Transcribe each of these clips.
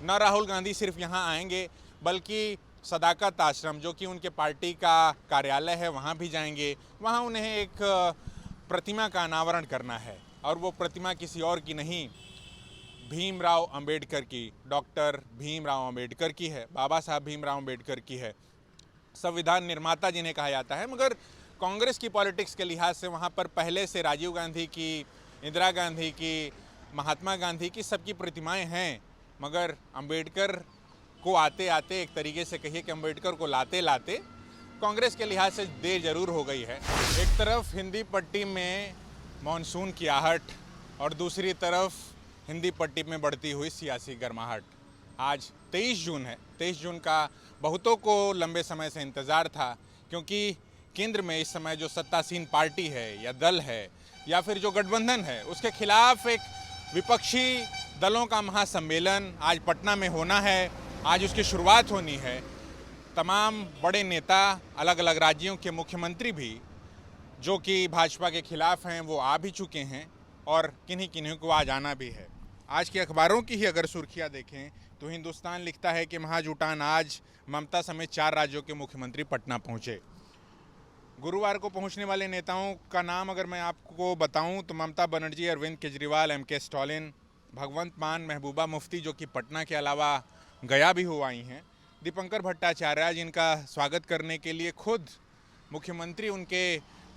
न राहुल गांधी सिर्फ यहाँ आएंगे बल्कि सदाकत आश्रम जो कि उनके पार्टी का कार्यालय है वहाँ भी जाएंगे। वहाँ उन्हें एक प्रतिमा का अनावरण करना है और वो प्रतिमा किसी और की नहीं, भीमराव अंबेडकर की, डॉक्टर भीमराव अंबेडकर की है, बाबा साहब भीमराव अंबेडकर की है। संविधान निर्माता जिन्हें कहा जाता है। मगर कांग्रेस की पॉलिटिक्स के लिहाज से वहाँ पर पहले से राजीव गांधी की, इंदिरा गांधी की, महात्मा गांधी की सबकी प्रतिमाएं हैं। मगर अंबेडकर को आते आते, एक तरीके से कहिए कि अंबेडकर को लाते लाते कांग्रेस के लिहाज से देर जरूर हो गई है। एक तरफ हिंदी पट्टी में मानसून की आहट और दूसरी तरफ हिंदी पट्टी में बढ़ती हुई सियासी गर्माहट। आज 23 जून है। 23 जून का बहुतों को लंबे समय से इंतज़ार था, क्योंकि केंद्र में इस समय जो सत्तासीन पार्टी है या दल है या फिर जो गठबंधन है, उसके खिलाफ एक विपक्षी दलों का महासम्मेलन आज पटना में होना है। आज उसकी शुरुआत होनी है। तमाम बड़े नेता, अलग अलग राज्यों के मुख्यमंत्री भी जो कि भाजपा के खिलाफ हैं वो आ भी चुके हैं और किन्हीं किन्हीं को आज आना भी है। आज के अखबारों की ही अगर सुर्खियां देखें तो हिंदुस्तान लिखता है कि महाजुटान आज, ममता समेत 4 राज्यों के मुख्यमंत्री पटना पहुंचे। गुरुवार को पहुंचने वाले नेताओं का नाम अगर मैं आपको बताऊं तो ममता बनर्जी, अरविंद केजरीवाल, एमके स्टालिन, भगवंत मान, महबूबा मुफ्ती जो कि पटना के अलावा गया भी हो आई हैं, दीपंकर भट्टाचार्य जिनका स्वागत करने के लिए खुद मुख्यमंत्री उनके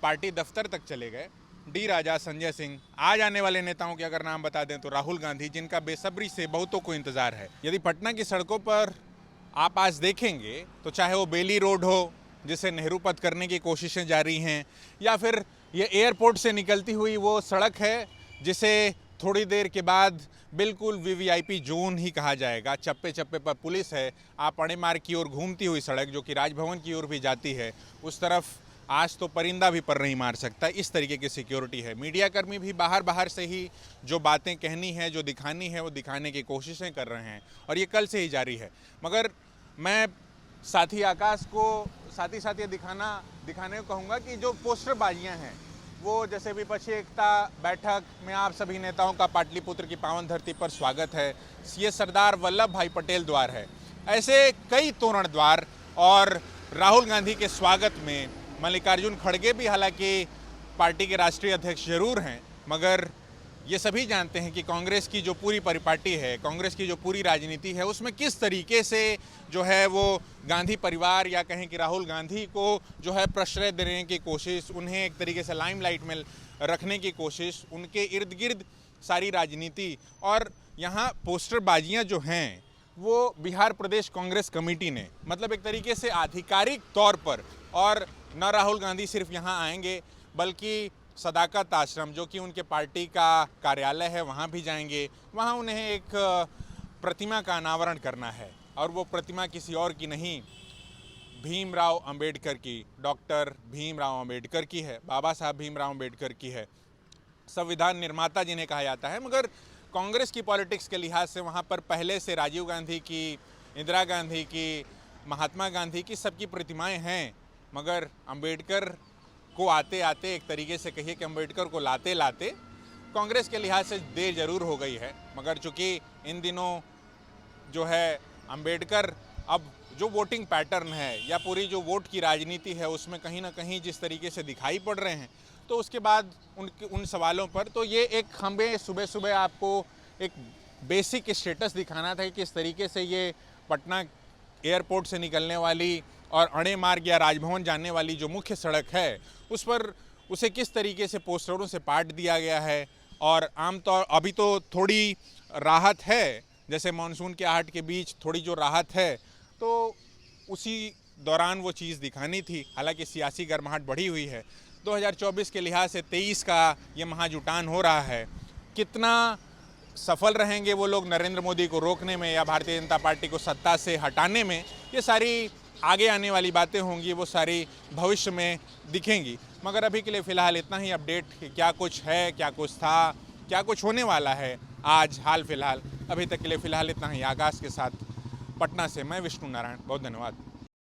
पार्टी दफ्तर तक चले गए, डी राजा, संजय सिंह। आज आने वाले नेताओं के अगर नाम बता दें तो राहुल गांधी, जिनका बेसब्री से बहुतों को इंतजार है। यदि पटना की सड़कों पर आप आज देखेंगे तो चाहे वो बेली रोड हो जिसे नेहरू पथ करने की कोशिशें जारी हैं, या फिर ये एयरपोर्ट से निकलती हुई वो सड़क है जिसे थोड़ी देर के बाद बिल्कुल वीवीआईपी जोन ही कहा जाएगा। चप्पे चप्पे पर पुलिस है। आप अड़े मार्ग की ओर घूमती हुई सड़क जो कि राजभवन की ओर भी जाती है, उस तरफ आज तो परिंदा भी पर नहीं मार सकता, इस तरीके की सिक्योरिटी है। मीडियाकर्मी भी बाहर से ही जो बातें कहनी है, जो दिखानी है, वो दिखाने की कोशिशें कर रहे हैं और ये कल से ही जारी है। मगर मैं साथी आकाश को साथ ही साथ ये दिखाने को कहूँगा कि जो पोस्टरबाजियाँ हैं वो, जैसे विपक्षी एकता बैठक में आप सभी नेताओं का पाटलिपुत्र की पावन धरती पर स्वागत है, ये सरदार वल्लभ भाई पटेल द्वार है, ऐसे कई तोरण द्वार। और राहुल गांधी के स्वागत में मल्लिकार्जुन खड़गे भी हालांकि पार्टी के राष्ट्रीय अध्यक्ष जरूर हैं, मगर ये सभी जानते हैं कि कांग्रेस की जो पूरी परिपाटी है, कांग्रेस की जो पूरी राजनीति है, उसमें किस तरीके से जो है वो गांधी परिवार या कहें कि राहुल गांधी को जो है प्रश्रय देने की कोशिश, उन्हें एक तरीके से लाइमलाइट में रखने की कोशिश, उनके इर्द गिर्द सारी राजनीति। और यहाँ पोस्टरबाजियाँ जो हैं वो बिहार प्रदेश कांग्रेस कमेटी ने, मतलब एक तरीके से आधिकारिक तौर पर, और न राहुल गांधी सिर्फ यहाँ आएंगे बल्कि सदाकत आश्रम जो कि उनके पार्टी का कार्यालय है वहाँ भी जाएंगे। वहाँ उन्हें एक प्रतिमा का अनावरण करना है और वो प्रतिमा किसी और की नहीं, भीमराव अंबेडकर की, डॉक्टर भीमराव अंबेडकर की है, बाबा साहब भीमराव अंबेडकर की है। संविधान निर्माता जिन्हें कहा जाता है। मगर कांग्रेस की पॉलिटिक्स के लिहाज से वहाँ पर पहले से राजीव गांधी की, इंदिरा गांधी की, महात्मा गांधी की सबकी प्रतिमाएं हैं। मगर अंबेडकर को आते आते, एक तरीके से कहिए कि अंबेडकर को लाते लाते कांग्रेस के लिहाज से देर जरूर हो गई है। मगर चूँकि इन दिनों जो है अंबेडकर, अब जो वोटिंग पैटर्न है या पूरी जो वोट की राजनीति है उसमें कहीं ना कहीं जिस तरीके से दिखाई पड़ रहे हैं, तो उसके बाद उन सवालों पर तो ये एक हमें सुबह सुबह आपको एक बेसिक स्टेटस दिखाना था कि किस तरीके से ये पटना एयरपोर्ट से निकलने वाली और अड़े मार्ग या राजभवन जाने वाली जो मुख्य सड़क है उस पर उसे किस तरीके से पोस्टरों से पाट दिया गया है। और आमतौर अभी तो थोड़ी राहत है, जैसे मानसून के आहट के बीच थोड़ी जो राहत है, तो उसी दौरान वो चीज़ दिखानी थी। हालांकि सियासी गर्माहट बढ़ी हुई है। 2024 के लिहाज से 23 का ये महाजुटान हो रहा है। कितना सफल रहेंगे वो लोग नरेंद्र मोदी को रोकने में या भारतीय जनता पार्टी को सत्ता से हटाने में, ये सारी आगे आने वाली बातें होंगी, वो सारी भविष्य में दिखेंगी। मगर अभी के लिए फ़िलहाल इतना ही अपडेट, क्या कुछ है, क्या कुछ था, क्या कुछ होने वाला है आज हाल फिलहाल, अभी तक के लिए फ़िलहाल इतना ही। आकाश के साथ पटना से मैं विष्णु नारायण, बहुत धन्यवाद।